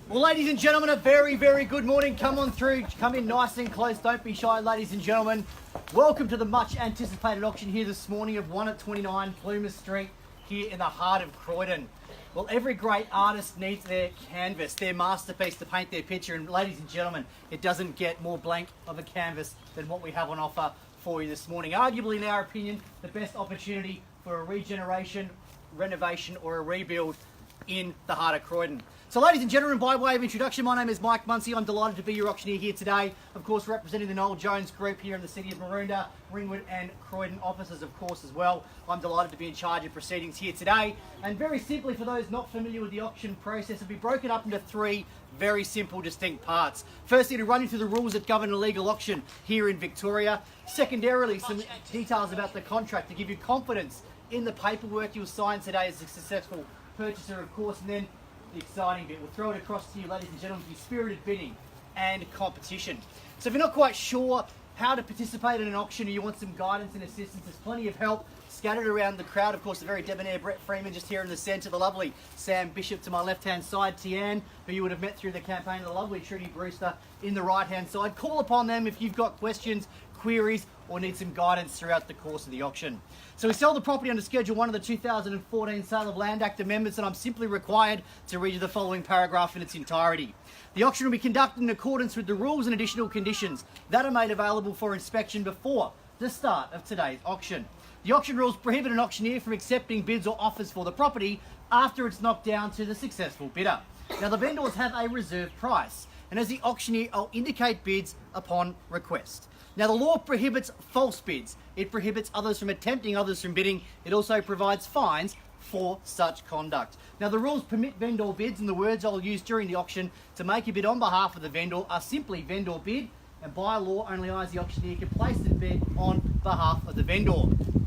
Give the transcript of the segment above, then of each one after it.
Well, ladies and gentlemen, a very, very good morning. Come on through, come in nice and close. Don't be shy, ladies and gentlemen. Welcome to the much anticipated auction here this morning of 1 at 29 Plumer Street here in the heart of Croydon. Well, every great artist needs their canvas, their masterpiece to paint their picture. And ladies and gentlemen, it doesn't get more blank of a canvas than what we have on offer for you this morning. Arguably, in our opinion, the best opportunity for a regeneration, renovation or a rebuild in the heart of Croydon. So ladies and gentlemen, by way of introduction, my name is Mike Munsey. I'm delighted to be your auctioneer here today. Of course, representing the Noel Jones group here in the city of Maroondah, Ringwood and Croydon offices, of course, as well. I'm delighted to be in charge of proceedings here today. And very simply, for those not familiar with the auction process, it'll be broken up into three very simple, distinct parts. Firstly, to run you through the rules that govern a legal auction here in Victoria. Secondarily, some details about the contract to give you confidence in the paperwork you'll sign today as a successful purchaser, of course, and then the exciting bit. We'll throw it across to you, ladies and gentlemen, for your spirited bidding and competition. So if you're not quite sure how to participate in an auction or you want some guidance and assistance, there's plenty of help scattered around the crowd. Of course, the very debonair Brett Freeman just here in the centre, the lovely Sam Bishop to my left-hand side, Tian, who you would have met through the campaign, the lovely Trudy Brewster in the right-hand side. Call upon them if you've got questions, queries, or need some guidance throughout the course of the auction. So we sell the property under Schedule 1 of the 2014 Sale of Land Act amendments, and I'm simply required to read you the following paragraph in its entirety. The auction will be conducted in accordance with the rules and additional conditions that are made available for inspection before the start of today's auction. The auction rules prohibit an auctioneer from accepting bids or offers for the property after it's knocked down to the successful bidder. Now, the vendors have a reserve price, and as the auctioneer, I'll indicate bids upon request. Now, the law prohibits false bids. It prohibits others from attempting others from bidding. It also provides fines for such conduct. Now, the rules permit vendor bids, and the words I'll use during the auction to make a bid on behalf of the vendor are simply vendor bid, and by law, only I as the auctioneer can place the bid on behalf of the vendor.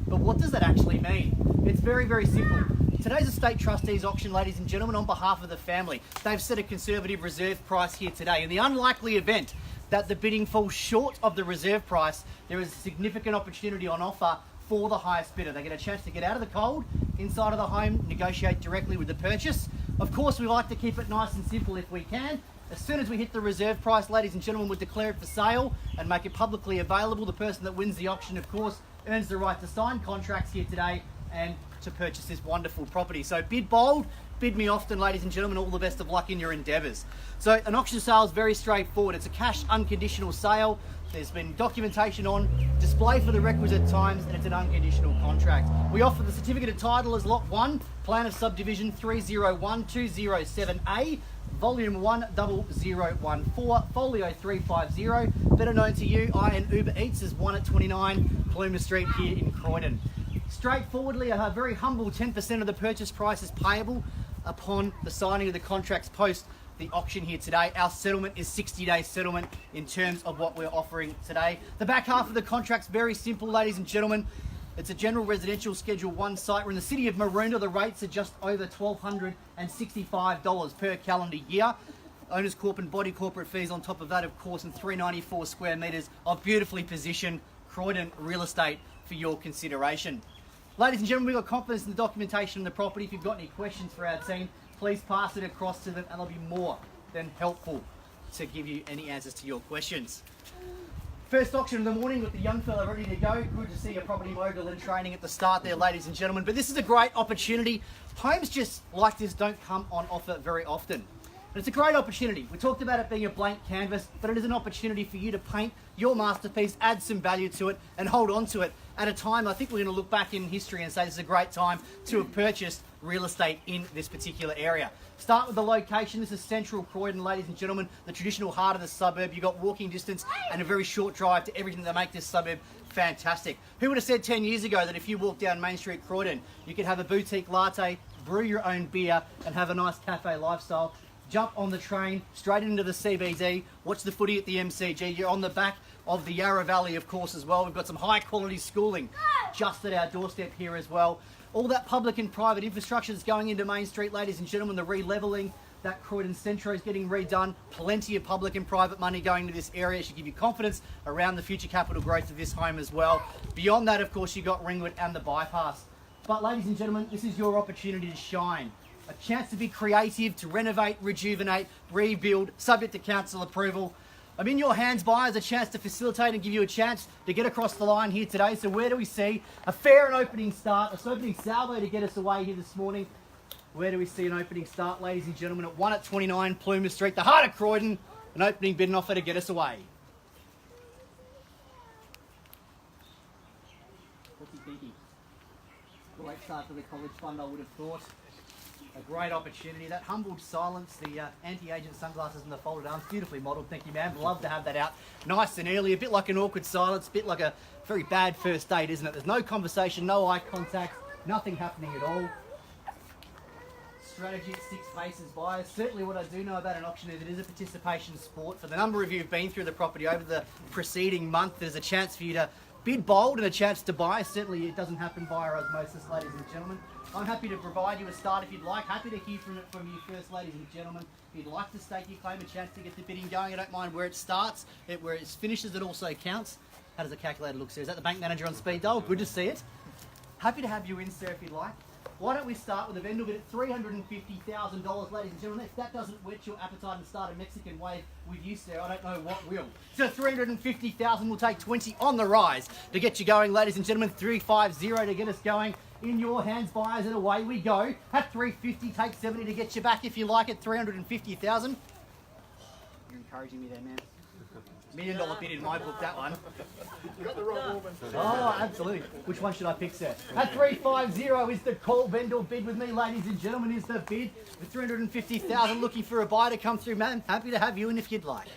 But what does that actually mean? It's very, very simple. Today's estate trustees auction, ladies and gentlemen, on behalf of the family. They've set a conservative reserve price here today. In the unlikely event that the bidding falls short of the reserve price, there is a significant opportunity on offer for the highest bidder. They get a chance to get out of the cold, inside of the home, negotiate directly with the purchase. Of course, we like to keep it nice and simple if we can. As soon as we hit the reserve price, ladies and gentlemen, we'll declare it for sale and make it publicly available. The person that wins the auction, of course, earns the right to sign contracts here today and to purchase this wonderful property. So bid bold, bid me often, ladies and gentlemen. All the best of luck in your endeavours. So an auction sale is very straightforward. It's a cash unconditional sale. There's been documentation on display for the requisite times, and it's an unconditional contract. We offer the certificate of title as Lot 1, Plan of Subdivision 301207A, Volume 10014, Folio 350, better known to you, I and Uber Eats, as 1 at 29 Plumer Street here in Croydon. Straightforwardly, a very humble 10% of the purchase price is payable upon the signing of the contracts post the auction here today. Our settlement is 60-day settlement in terms of what we're offering today. The back half of the contract's very simple, ladies and gentlemen. It's a general residential Schedule 1 site. We're in the city of Maroondah. The rates are just over $1,265 per calendar year. Owners Corp and body corporate fees on top of that, of course, and 394 square metres of beautifully positioned Croydon real estate for your consideration. Ladies and gentlemen, we've got confidence in the documentation of the property. If you've got any questions for our team, please pass it across to them and they'll be more than helpful to give you any answers to your questions. First auction of the morning with the young fella ready to go. Good to see a property mogul in training at the start there, ladies and gentlemen. But this is a great opportunity. Homes just like this don't come on offer very often. But it's a great opportunity. We talked about it being a blank canvas, but it is an opportunity for you to paint your masterpiece, add some value to it, and hold on to it at a time I think we're going to look back in history and say this is a great time to have purchased real estate in this particular area. Start with the location. This is central Croydon, ladies and gentlemen, the traditional heart of the suburb. You've got walking distance and a very short drive to everything that make this suburb fantastic. Who would have said 10 years ago that if you walk down Main Street Croydon, you could have a boutique latte, brew your own beer, and have a nice cafe lifestyle? Jump on the train, straight into the CBD, watch the footy at the MCG. You're on the back of the Yarra Valley, of course, as well. We've got some high quality schooling just at our doorstep here as well. All that public and private infrastructure that's going into Main Street, ladies and gentlemen, the re-levelling, that Croydon Centro is getting redone. Plenty of public and private money going to this area. It should give you confidence around the future capital growth of this home as well. Beyond that, of course, you've got Ringwood and the bypass. But ladies and gentlemen, this is your opportunity to shine. A chance to be creative, to renovate, rejuvenate, rebuild, subject to council approval. I'm in your hands, buyers, a chance to facilitate and give you a chance to get across the line here today. So where do we see a fair and opening start, a opening salvo to get us away here this morning? Where do we see an opening start, ladies and gentlemen, at 1 at 29 Plumer Street, the heart of Croydon, an opening bid and offer to get us away. What's he thinking? Great start for the college fund, I would have thought. A great opportunity. That humbled silence, the anti-agent sunglasses and the folded arms, beautifully modelled. Thank you, ma'am. Love to have that out nice and early. A bit like an awkward silence, a bit like a very bad first date, isn't it? There's no conversation, no eye contact, nothing happening at all. Strategy at 6 paces, buyers. Certainly what I do know about an auction is it is a participation sport. For the number of you who've been through the property over the preceding month, there's a chance for you to bid bold and a chance to buy. Certainly it doesn't happen via osmosis, ladies and gentlemen. I'm happy to provide you a start if you'd like. Happy to hear from you first, ladies and gentlemen. If you'd like to stake your claim, a chance to get the bidding going. I don't mind where it starts, where it finishes, it also counts. How does the calculator look, sir? Is that the bank manager on speed dial? Good to see it. Happy to have you in, sir, if you'd like. Why don't we start with a vendor bid at $350,000, ladies and gentlemen. If that doesn't whet your appetite and start a Mexican wave with you, sir, I don't know what will. So $350,000 will take 20 on the rise to get you going, ladies and gentlemen. 350 to get us going. In your hands, buyers, and away we go. At 350, take 70 to get you back if you like it. 350,000. You're encouraging me there, man. $1 million bid in my book, that one. Got the wrong woman. Oh, absolutely. Which one should I pick, sir? At 350 is the call. Vendor bid with me, ladies and gentlemen, is the bid. With 350,000, looking for a buy to come through, man. Happy to have you in if you'd like.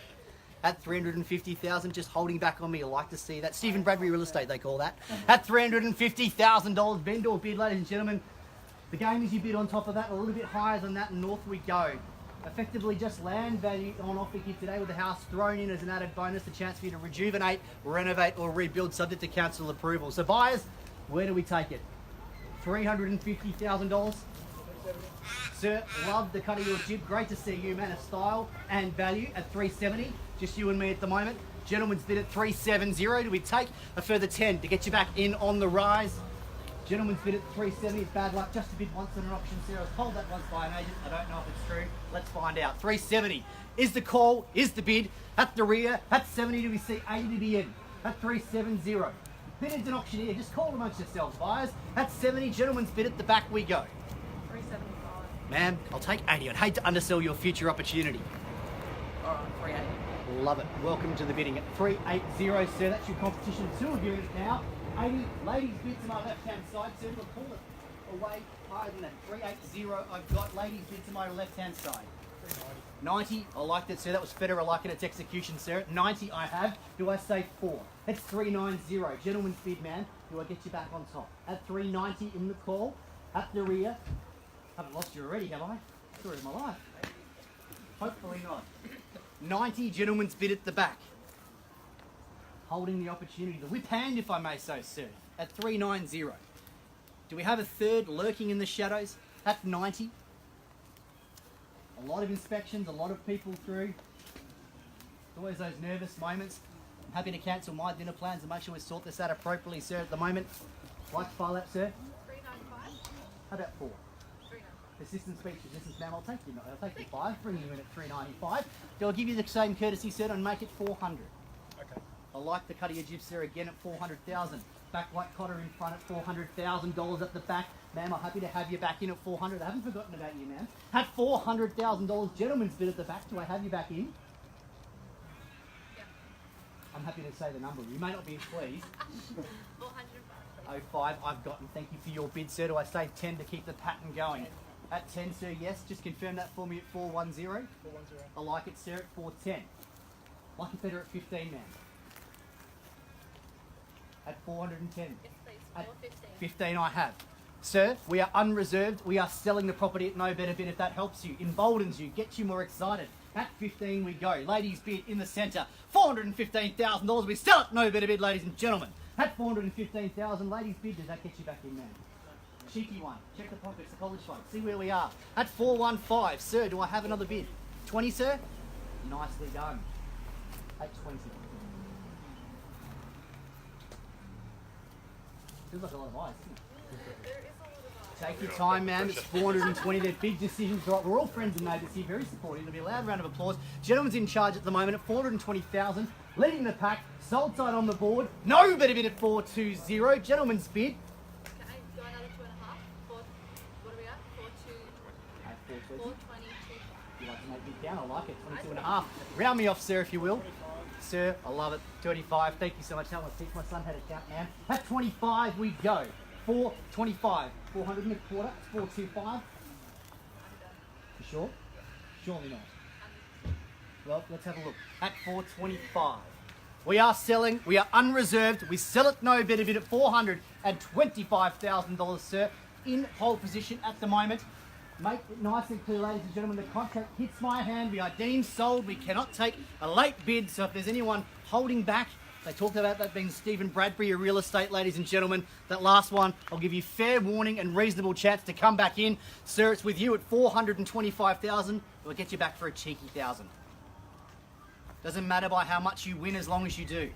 At 350,000, just holding back on me. I like to see that. Stephen Bradbury Real Estate, they call that. At $350,000, vendor bid, ladies and gentlemen. The game is you bid on top of that, a little bit higher than that, and north we go. Effectively just land value on offer here today with the house thrown in as an added bonus, a chance for you to rejuvenate, renovate or rebuild subject to council approval. So buyers, where do we take it? $350,000? Sir, love the cut of your jib. Great to see you, man, of style and value at 370. Just you and me at the moment. Gentleman's bid at 370. Do we take a further 10 to get you back in on the rise? Gentleman's bid at 370. It's bad luck. Just a bid once on an auction, sir. I was told that once by an agent. I don't know if it's true. Let's find out. 370 is the call, is the bid. At the rear, at 70, do we see 80 to be in? At 370. Bidders and auctioneer, just call amongst yourselves, buyers. At 70, gentleman's bid at the back we go. 375. Ma'am, I'll take 80. I'd hate to undersell your future opportunity. All right, 380. Love it. Welcome to the bidding at 380, sir. That's your competition. 2 of you in it now. 80 ladies bid to my left-hand side, sir. We'll pull it away higher than that. 380 I've got. Ladies bid to my left-hand side. 90, I like that, sir. That was better. I like it. It's execution, sir. 90 I have. Do I say 4? It's 390. Gentleman's bid, man. Do I get you back on top? At 390 in the call. At the rear. Haven't lost you already, have I? Story of my life. Hopefully not. 90, gentleman's bid at the back. Holding the opportunity, the whip hand, if I may so, sir, at 390. Do we have a third lurking in the shadows at 90? A lot of inspections, a lot of people through. Always those nervous moments. I'm happy to cancel my dinner plans and make sure we sort this out appropriately, sir, at the moment. Like to file that, sir? 395. How about 4? 390. Assistant speech resistance, ma'am, I'll take you 5, bring you in at 395. Do I give you the same courtesy, sir, and make it 400? Okay. I like the cut of your jib, sir, again at 400,000. Back white cotter in front at $400,000 at the back. Ma'am, I'm happy to have you back in at 400. I haven't forgotten about you, ma'am. At $400,000, gentleman's bid at the back. Do I have you back in? Yeah. I'm happy to say the number. You may not be pleased. 405. 05, I've gotten. Thank you for your bid, sir. Do I say 10 to keep the pattern going? At 10, sir, yes. Just confirm that for me at 410. 410. I like it, sir, at 410. Like it better at 15, ma'am. At 410. Yes, please. At 415. 15 I have. Sir, we are unreserved. We are selling the property at no better bid if that helps you, emboldens you, gets you more excited. At 15 we go. Ladies bid in the centre. $415,000. We sell it no better bid, ladies and gentlemen. At 415,000, ladies bid. Does that get you back in, man? Cheeky one. Check the pockets, the college fund. See where we are. At 415, sir, do I have another bid? 20, sir? Nicely done. At 20. Feels like a lot of eyes, doesn't it? There is a lot of Take your time, man. It's 420. They're big decisions. Right, we're all friends and neighbours here. Very supportive. There'll be a loud round of applause. Gentleman's in charge at the moment at 420,000. Leading the pack. Sold side on the board. No better bid at 420. Gentleman's bid. Okay, go another 2.5. What are we at? 4.2. 4.22. You like to make big down? I like it. 22.5. Round me off, sir, if you will. Sir, I love it. 35. Thank you so much. That one teach my son how to count, man. At 25 we go. 425. 400 and a quarter. 425. You sure? Surely not. Well, let's have a look. At 425. We are selling. We are unreserved. We sell it no better bid at $425,000, sir. In pole position at the moment. Make it nice and clear, ladies and gentlemen. The contract hits my hand. We are deemed sold. We cannot take a late bid. So if there's anyone holding back, they talked about that being Stephen Bradbury, a real estate, ladies and gentlemen. That last one, I'll give you fair warning and reasonable chance to come back in. Sir, it's with you at 425,000. We'll get you back for a cheeky 1,000. Doesn't matter by how much you win as long as you do.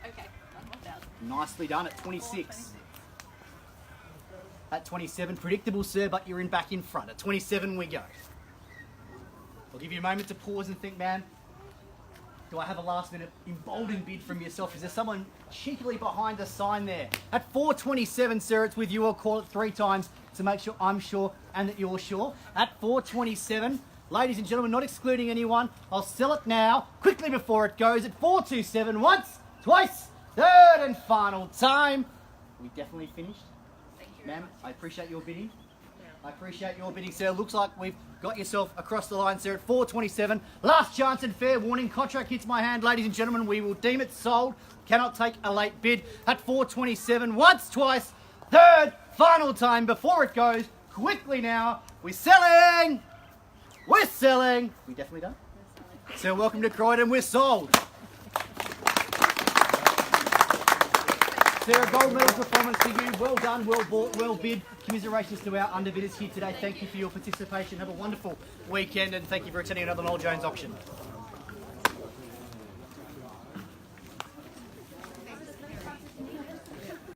Okay, 1,000. Nicely done at 26. At 27, predictable, sir, but you're back in front. At 27 we go. I'll give you a moment to pause and think, man. Do I have a last minute emboldened bid from yourself? Is there someone cheekily behind the sign there? At 427, sir, it's with you. I'll call it 3 times to make sure I'm sure and that you're sure. At 427, ladies and gentlemen, not excluding anyone, I'll sell it now, quickly before it goes. At 427, once, twice, third and final time. We definitely finished. Ma'am, I appreciate your bidding. I appreciate your bidding, sir. Looks like we've got yourself across the line, sir, at 427. Last chance and fair warning. Contract hits my hand, ladies and gentlemen. We will deem it sold. Cannot take a late bid at 427. Once, twice, third, final time before it goes. Quickly now. We're selling. We're selling. We definitely done? So welcome to Croydon. We're sold. Sarah, gold medal performance to you. Well done, well bought, well bid. Commiserations to our underbidders here today. Thank you for your participation. Have a wonderful weekend and thank you for attending another Noel Jones auction.